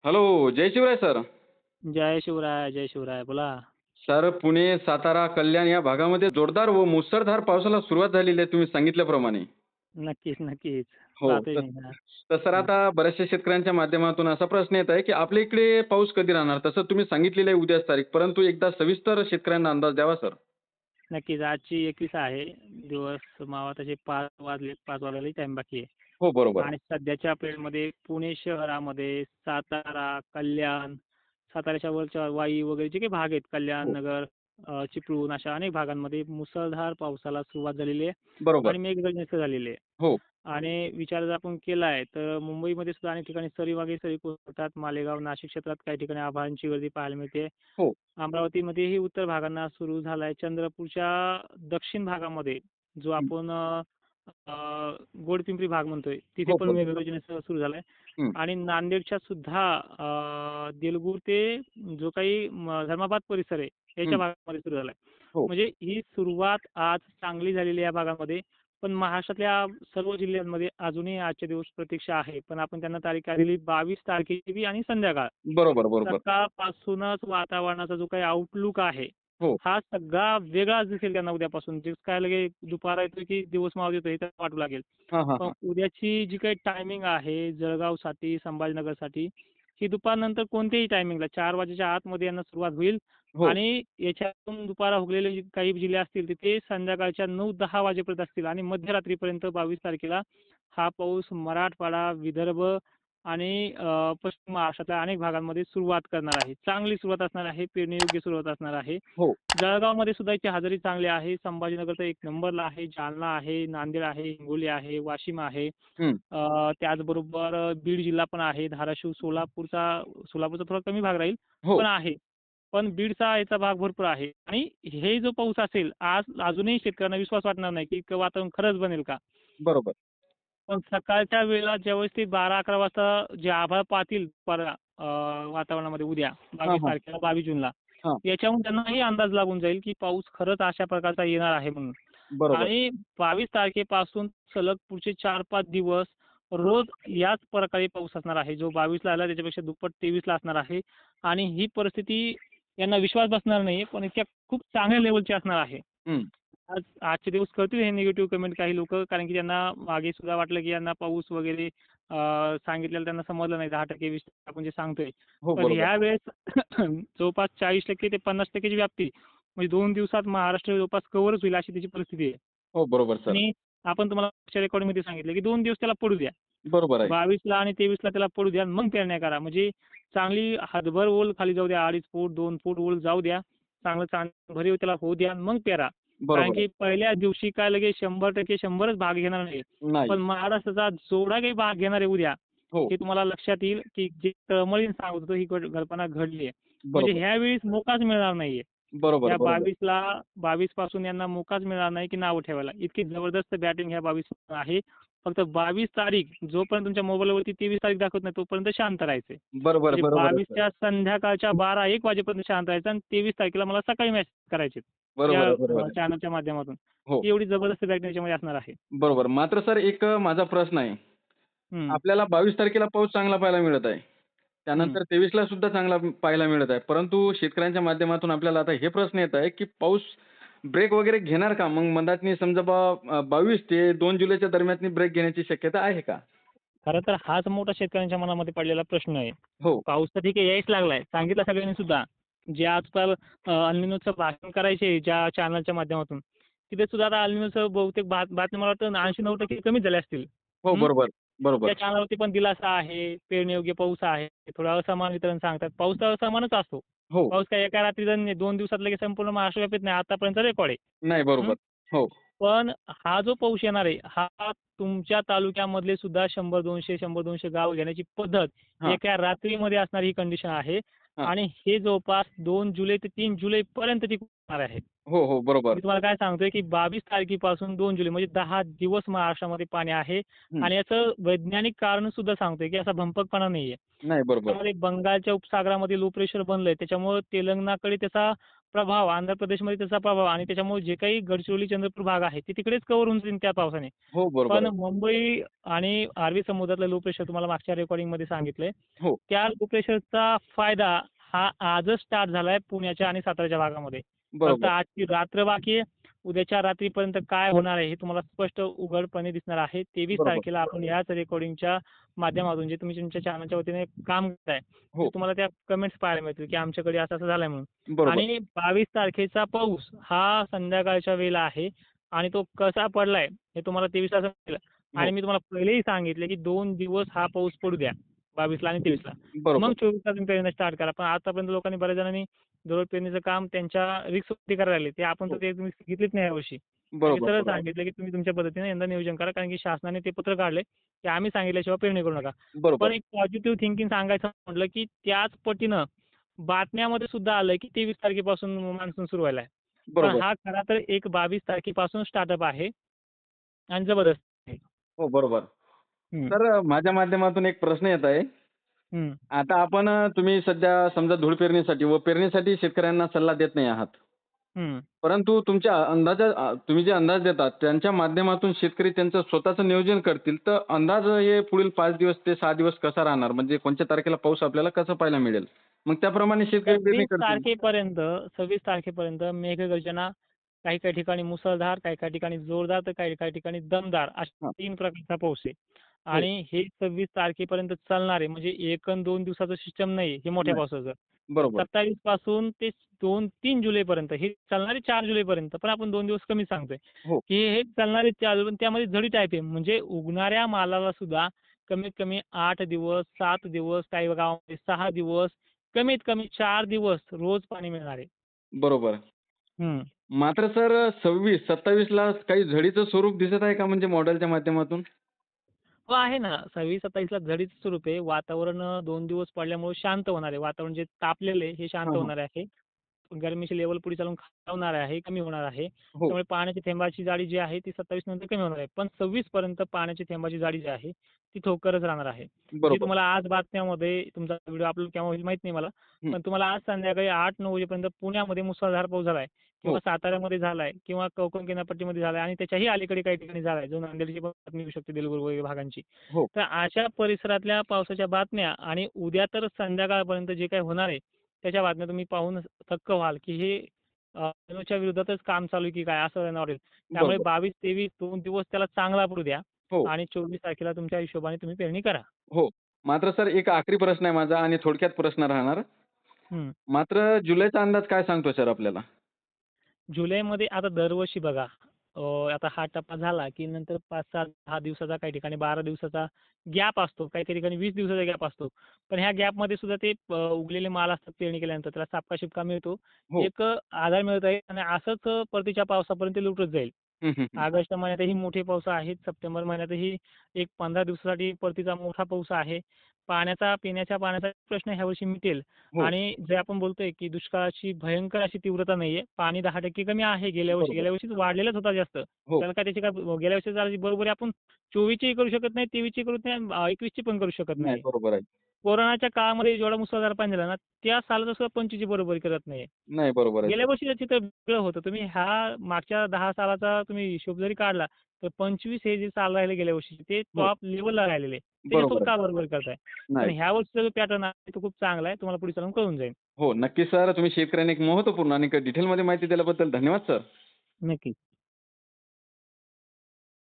Hello, जय Shivray sir. जय शिवराय, जय शिवराय. बोला. Sir, Pune, Satara, कल्याण या भागामध्ये जोरदार व मुसळधार पावसाला सुरुवात झालेली आहे तुम्ही सांगितल्याप्रमाणे. नक्कीच, नक्कीच. हो. पाहतोय तर मी. हां. तर सर हं. आता बऱ्याचशा शेतकऱ्यांच्या माध्यमातून असा प्रश्न येत आहे, की आपल्या इकडे पाऊस कधी राहणार? तसं तुम्ही सांगितलेलं आहे उद्याच तारीख, परंतु एकदा सविस्तर शेतकऱ्यांना अंदाज द्यावा सर. नक्कीच. आजची 21 आहे. दिवस मावळ तसे 5 वाजलेत. 5 वाजायलाही टाईम बाकी आहे. हो, बरोबर. आणि सध्याच्या पिरियडमध्ये पुणे शहरामध्ये सातारा, कल्याण, साताऱ्याच्या वरच्या वाई वगैरे जे काही भाग आहेत, कल्याण, हो, नगर, चिपळूण अशा अनेक भागांमध्ये मुसळधार पावसाला सुरुवात झालेली आहे बरोबर. आणि मेघगर्जनेसह झालेली आहे. हो, आणि विचार जर आपण केला आहे, तर मुंबईमध्ये सुद्धा अनेक ठिकाणी सरी सरी कोसळतात. मालेगाव, नाशिक क्षेत्रात काही ठिकाणी आभाळांची गर्दी पाहायला मिळते. हो, अमरावतीमध्येही उत्तर भागांना सुरू झाला आहे. चंद्रपूरच्या दक्षिण भागामध्ये जो हं, आपण अ, गोडपिंपरी भाग म्हणतोय, तिथे हो, पण बरोबर. मेघगर्जनेसह सुरू झाला आहे. हं, आणि नांदेडच्या सुद्धा देलगूर ते जो काही धर्माबाद परिसर आहे, याच्या हं, भागामध्ये सुरू झाला आहे. हो, म्हणजे ही सुरुवात आज चांगली झालेली आहे या भागामध्ये. पण महाराष्ट्रातल्या सर्व जिल्ह्यांमध्ये अजूनही आजच्या दिवस प्रतीक्षा आहे. पण आपण त्यांना तारीख काढलेली 22 तारखेची बी आणि संध्याकाळ. बरोबर, बरोबर. सकाळपासूनच वातावरणाचा जो काही आउटलुक आहे, हो, हा सगळा वेगळाच दिसेल त्यांना उद्यापासून. जे काय लगे दुपार येतोय की दिवस मावळ येतोय हे त्यांना वाटू लागेल. हां, हां, पण हां. उद्याची जी काही टायमिंग आहे जळगावसाठी, संभाजीनगरसाठी, ही दुपारनंतर कोणत्याही टायमिंगला 4 वाजेच्या आतमध्ये यांना सुरुवात होईल हो, आणि याच्यातून दुपारा उगलेले जे काही जिल्हे असतील तिथे संध्याकाळच्या 9-10 वाजेपर्यंत असतील आणि मध्यरात्रीपर्यंत 22 तारखेला हा पाऊस मराठवाडा, विदर्भ आणि पश्चिम महाराष्ट्रातल्या अनेक भागांमध्ये सुरुवात करणार आहे. चांगली सुरुवात असणार आहे. पेरणीयोग्य सुरुवात असणार आहे. हो. जळगावमध्ये सुद्धा याची हजेरी चांगली आहे. संभाजीनगर तर 1 नंबरला आहे. जालना आहे, नांदेड आहे, हिंगोली आहे, वाशिम आहे. हं, त्याचबरोबर बीड जिल्हा पण आहे. धाराशिव, सोलापूरचा थोडा कमी भाग राहील, हो, पण आहे. पण बीडचा याचा भाग भरपूर आहे. आणि हे जो पाऊस असेल, आज अजूनही शेतकऱ्यांना विश्वास वाटणार नाही, की इतकं वातावरण खरंच बनेल का? बरोबर. पण सकाळच्या वेळेला ज्यावेळेस ते 12-11 वाजता जे आभाळ पाहतील वातावरणामध्ये उद्या हां, 22 हां, तारखेला 22 जूनला, हां. याच्याहून त्यांनाही अंदाज लागून जाईल, की पाऊस खरंच अशा प्रकारचा येणार आहे म्हणून. बरोबर. आणि 22 तारखेपासून सलग पुढचे 4-5 दिवस रोज याच प्रकारे पाऊस असणार आहे. जो 22ला आला त्याच्यापेक्षा दुप्पट 23ला असणार आहे. आणि ही परिस्थिती यांना विश्वास बसणार नाही, पण इतक्या खूप चांगल्या लेव्हलची असणार आहे. हं. आजचे दिवस करतील हे निगेटिव्ह कमेंट काही लोकं, कारण की त्यांना मागे सुद्धा वाटलं की यांना पाऊस वगैरे सांगितलेलं त्यांना समजलं नाही. 10% 20% आपण जे सांगतोय. हो, पण बरोबर. ह्यावेळेस जवळपास 40% ते 50% ची व्याप्ती म्हणजे 2 दिवसात महाराष्ट्र जवळपास कव्हरच होईल अशी त्याची परिस्थिती आहे. हो, बरोबर सर. आणि आपण तुम्हाला मागच्या रेकॉर्डिंगमध्ये सांगितलं की 2 दिवस त्याला पडू द्या. बरोबर आहे. 22ला आणि 23ला त्याला पडू द्या आणि मग पेरण्या करा. म्हणजे चांगली हातभर ओल खाली जाऊ द्या. 2.5 फूट, 2 फूट ओल जाऊ द्या. चांगलं भरीव त्याला होऊ द्या आणि मग पेरा. कारण बरोबर आहे. की पहिल्या दिवशी काय लगेच 100% 100च भाग घेणार नाही. नाही. पण महाराष्ट्राचा जेवढा काही भाग घेणार आहे उद्या, हो, हे तुम्हाला लक्षात येईल की जे तळमळीने सांगत होतो ही कल्पना घडली आहे. म्हणजे बरोबर. ह्यावेळेस मोकाच मिळणार नाहीये. बरोबर, या बरोबर. 22 पासून यांना मोकाच मिळणार नाही की नावं ठेवायला. इतकी जबरदस्त बॅटिंग ह्या 22 आहे. फक्त 22 तारीख जोपर्यंत तुमच्या मोबाईलवरती 23 तारीख दाखवत नाही तोपर्यंत शांत राहायचं. बरोबर, म्हणजे बरोबर आहे सर. 22च्या संध्याकाळच्या 12-1 वाजेपर्यंत शांत राहायचं आणि 23 तारखेला मला सकाळी मेसेज करायचे. या बरोबर आहे, बरोबर आहे. चॅनलच्या माध्यमातून. हो, एवढी जबरदस्त बॅटिंग याच्यामध्ये असणार आहे. बरोबर. मात्र सर एक माझा प्रश्न आहे. हं, आपल्याला 22 तारखेला पाऊस चांगला पाहायला मिळत आहे. हं. त्यानंतर 23ला सुद्धा चांगला पाहायला मिळत आहे. परंतु शेतकऱ्यांच्या माध्यमातून आपल्याला आता हे प्रश्न येत आहे, की पाऊस ब्रेक वगैरे घेणार का? मग मधातनी समजा 22 ते 2 जुलैच्या दरम्याननी ब्रेक घेण्याची शक्यता आहे का? खरं तर हाच मोठा शेतकऱ्यांच्या मनामध्ये पडलेला प्रश्न आहे. हो, पाऊस तर ठीक आहे यायच लागलाय. सांगितलं सगळ्यांनी सुद्धा. जे आजकाल अल भाषण करायचे ज्या चॅनलच्या माध्यमातून, तिथे सुद्धा आता अल बहुतेक बातम्या मला वाटतं 80-90% कमीच झाल्या असतील. हो. हं. बरोबर, त्या बरोबर. चॅनलवरती पण दिलासा आहे, पेरणीयोग्य पाऊस आहे. थोडा असमान वितरण सांगतात. पाऊस तर असमानच असतो. हो. पाऊस काय एका रात्रीचा नाही, 2 दिवसात लगेच संपूर्ण महाराष्ट्र व्यापीत नाही. आतापर्यंत रेकॉर्ड नाही आहे. बरोबर. हो. पण हा जो पाऊस येणार आहे, हा तुमच्या तालुक्यामधले सुद्धा 100-200, 100-200 गाव घेण्याची पद्धत हां, एका रात्रीमध्ये असणारी ही कंडिशन आहे. हां. आणि हे जवळपास 2 जुलै ते 3 जुलैपर्यंत टिकणार आहे. हो, हो. मी बरोबर. तुम्हाला काय सांगतोय, की 22 तारखेपासून 2 जुलै म्हणजे 10 दिवस महाराष्ट्रामध्ये पाणी आहे. हं. आणि याचं वैज्ञानिक कारण सुद्धा सांगतोय, की असा भंपकपणा नाहीये. नाही बरोबर. त्यामध्ये बंगालच्या उपसागरामध्ये लो प्रेशर बनलंय. त्याच्यामुळं तेलंगणाकडे त्याचा प्रभाव आंध्र प्रदेशमध्ये त्याचा प्रभाव आणि त्याच्यामुळे जे काही गडचिरोली चंद्रपूर भाग आहे ते तिकडेच कव्हर होऊन जाईल त्या पावसाने. हो, बरोबर पण आहे. मुंबई आणि अरबी समुद्रातलं लो प्रेशर तुम्हाला मागच्या रेकॉर्डिंगमध्ये सांगितलंय. हो, त्या लो प्रेशरचा फायदा हा आजच स्टार्ट झालाय पुण्याच्या आणि साताऱ्याच्या भागामध्ये. फक्त बरोबर. आजची रात्र बाकी आहे. उद्याच्या रात्रीपर्यंत काय होणार आहे हे तुम्हाला स्पष्ट उघडपणे दिसणार आहे. 23 बरोबर. तारखेला आपण याच रेकॉर्डिंगच्या माध्यमातून जे तुम्ही तुमच्या चॅनलच्या वतीने काम करताय, ते हो, तुम्हाला त्या कमेंट्स पाहायला मिळतील, की आमच्याकडे असं-असं झालंय म्हणून. बरोबर. आणि 22 तारखेचा पाऊस हा संध्याकाळच्या वेळेला आहे आणि तो कसा पडलाय हे तुम्हाला 23ला समजेल. आणि हो, मी तुम्हाला पहिलेही सांगितले, की 2 दिवस हा पाऊस पडू द्या. 22ला आणि 23ला. मग बरोबर. 24ला तुम्ही पेरणं स्टार्ट करा. पण आतापर्यंत लोकांनी बऱ्याच जणांनी दररोज पेरणीचं काम त्यांच्या रिस्कवरती करायला लागले. ते आपण तर हो, ते तुम्ही सांगितलेच नाही यावर्षी. मी बरोबर, सरळ बरोबर. सांगितलं, की तुम्ही तुमच्या पद्धतीने यंदा नियोजन करा. कारण की शासनाने ते पत्र काढले, की आम्ही सांगितल्याशिवाय पेरणी करू नका. बरोबर. पण एक पॉझिटिव्ह थिंकिंग सांगायचं म्हटलं, की त्याच पटीनं बातम्यामध्ये सुद्धा आलंय, की 23 तारखेपासून मान्सून सुरू व्हायला आहे. पण बरोबर. हा खरा तर एक 22 तारखेपासून स्टार्टअप आहे आणि जबरदस्त आहे. हो, बरोबर. हं, तर माझ्या माध्यमातून एक प्रश्न येत आहे. हं, आता आपण तुम्ही सध्या समजा धूळ पेरणीसाठी व पेरणीसाठी शेतकऱ्यांना सल्ला देत नाही आहात. हं. परंतु तुमच्या तुम्ही जे अंदाज देतात त्यांच्या माध्यमातून शेतकरी त्यांचं स्वतःचं नियोजन करतील, तर अंदाज हे पुढील 5 दिवस ते 6 दिवस कसा राहणार? म्हणजे कोणत्या तारखेला पाऊस आपल्याला कसा पाहायला मिळेल? मग त्याप्रमाणे शेतकरी पेरणी 26 करतील. तारखेपर्यंत 26 तारखेपर्यंत मेघगर्जना काही-काही ठिकाणी मुसळधार, काही-काही ठिकाणी जोरदार, तर काही-काही ठिकाणी दमदार अशा हां. 3 प्रकारचा पाऊस आहे. हो. आणि हे 26 तारखेपर्यंत चालणार आहे. म्हणजे 1 अन् 2 दिवसाचं सिस्टम नाहीये हे मोठ्या नाही. पावसाचं. बरोबर. 27 पासून ते 2-3 जुलैपर्यंत हे चालणार आहे 4 जुलैपर्यंत. पण आपण 2 दिवस कमी सांगतोय, हो. की हे चालणार आहे 4 पण त्यामध्ये झडी टाईप आहे. म्हणजे उगणाऱ्या मालाला सुद्धा कमीत कमी 8 दिवस, 7 दिवस, काही गावामध्ये 6 दिवस, कमीत कमी 4 दिवस रोज पाणी मिळणार आहे. बरोबर. हं. मात्र सर 26, 27 ला काही झडीचं स्वरूप दिसत आहे का म्हणजे मॉडेलच्या माध्यमातून? हो, आहे ना. 26-27ला झडीचं स्वरूप आहे. वातावरण 2 दिवस पडल्यामुळे शांत होणार आहे. वातावरण जे तापलेलं आहे, हे शांत हां, हां. होणार आहे. गरमीची लेव्हल पुढे चालून खालावणार आहे, कमी होणार आहे. हो. त्यामुळे पाण्याच्या थेंबाची जाडी जी आहे, ती 27 नंतर कमी होणार आहे. पण 26 पर्यंत पाण्याच्या थेंबाची जाडी जी आहे, ती ठोकरच राहणार आहे. जी बरोबर. तुम्हाला आज बातम्यामध्ये तुमचा व्हिडिओ अपलोड केव्हा होईल माहीत नाही मला. हं. पण तुम्हाला आज संध्याकाळी 8-9 वाजेपर्यंत पुण्यामध्ये मुसळधार पाऊस झालाय किंवा हो. साताऱ्यामध्ये झालाय किंवा कोकण किनारपट्टीमध्ये झालाय आणि त्याच्याही अलीकडे काही ठिकाणी झालाय. जो नांदेडची पण बातमी येऊ शकते, देलगुर वगैरे भागांची. हो. तर अशा परिसरातल्या पावसाच्या बातम्या आणि उद्या तर संध्याकाळपर्यंत जे काही होणार आहे, त्याच्या बातम्या तुम्ही पाहून थक्क व्हाल, की हे च्या विरोधातच काम चालू आहे की काय असं त्यांना वाटेल. त्यामुळे बरोबर. 22-23 2 दिवस त्याला चांगला पडू द्या हो. आणि 24 तारखेला तुमच्या हिशोबाने तुम्ही पेरणी करा. हो. मात्र सर एक आखरी प्रश्न आहे माझा आणि थोडक्यात प्रश्न राहणार. हं. मात्र जुलैचा अंदाज काय सांगतो सर आपल्याला? जुलैमध्ये आता दरवर्षी बघा अ, आता हा टप्पा झाला, की नंतर 5, 7, 10 दिवसाचा, काही ठिकाणी 12 दिवसाचा गॅप असतो. काही-काही ठिकाणी 20 दिवसाचा गॅप असतो. पण ह्या गॅपमध्ये सुद्धा ते उगलेले माल असतात पेरणी केल्यानंतर त्याला सापका-शिपका मिळतो. हो. एक आधार मिळत आहे आणि असंच परतीच्या पावसापर्यंत लुटत जाईल. हं, हं, हं. ऑगस्ट महिन्यातही मोठे पाऊस आहेत. सप्टेंबर महिन्यातही एक 15 दिवसासाठी परतीचा मोठा पाऊस आहे. पाण्याचा, पिण्याच्या पाण्याचा प्रश्न ह्यावर्षी मिटेल हो. आणि जे आपण बोलतोय, की दुष्काळाची भयंकर अशी तीव्रता नाहीये. पाणी 10% कमी आहे गेल्या वर्षी. बरोबर. गेल्या वर्षी वाढलेलाच होता जास्त. हो. त्याला काय त्याची काय गेल्या वर्षी झाली बरोबरी आपण 24ची करू शकत नाही, 23ची करू नाही, 21ची पण करू शकत नाही नाही. बरोबर आहे. कोरोनाच्या काळामध्ये जेवढा मुसळधार पाणी झालं ना, त्या सालाचं सुद्धा 25ची बरोबरी करत नाहीये. नाही बरोबर आहे गेल्या सर. वर्षीचं चित्र वेगळं होतं. तुम्ही ह्या मागच्या 10 सालाचा तुम्ही हिशोब जरी काढला, तर 25 हे जे साल राहिले गेल्या वर्षीचे, ते हो. टॉप लेव्हलला राहिलेले. त्याच्यासोबत बरोबर आहे. का बरोबरी करताय? पण नाही. ह्या वर्षीचा जो पॅटर्न आहे, तो खूप चांगला आहे. तुम्हाला पुढे चालून कळून जाईल. हो, नक्कीच सर. तुम्ही शेतकऱ्यांना एक महत्त्वपूर्ण आणि डिटेलमध्ये माहिती दिल्याबद्दल धन्यवाद सर. नक्की.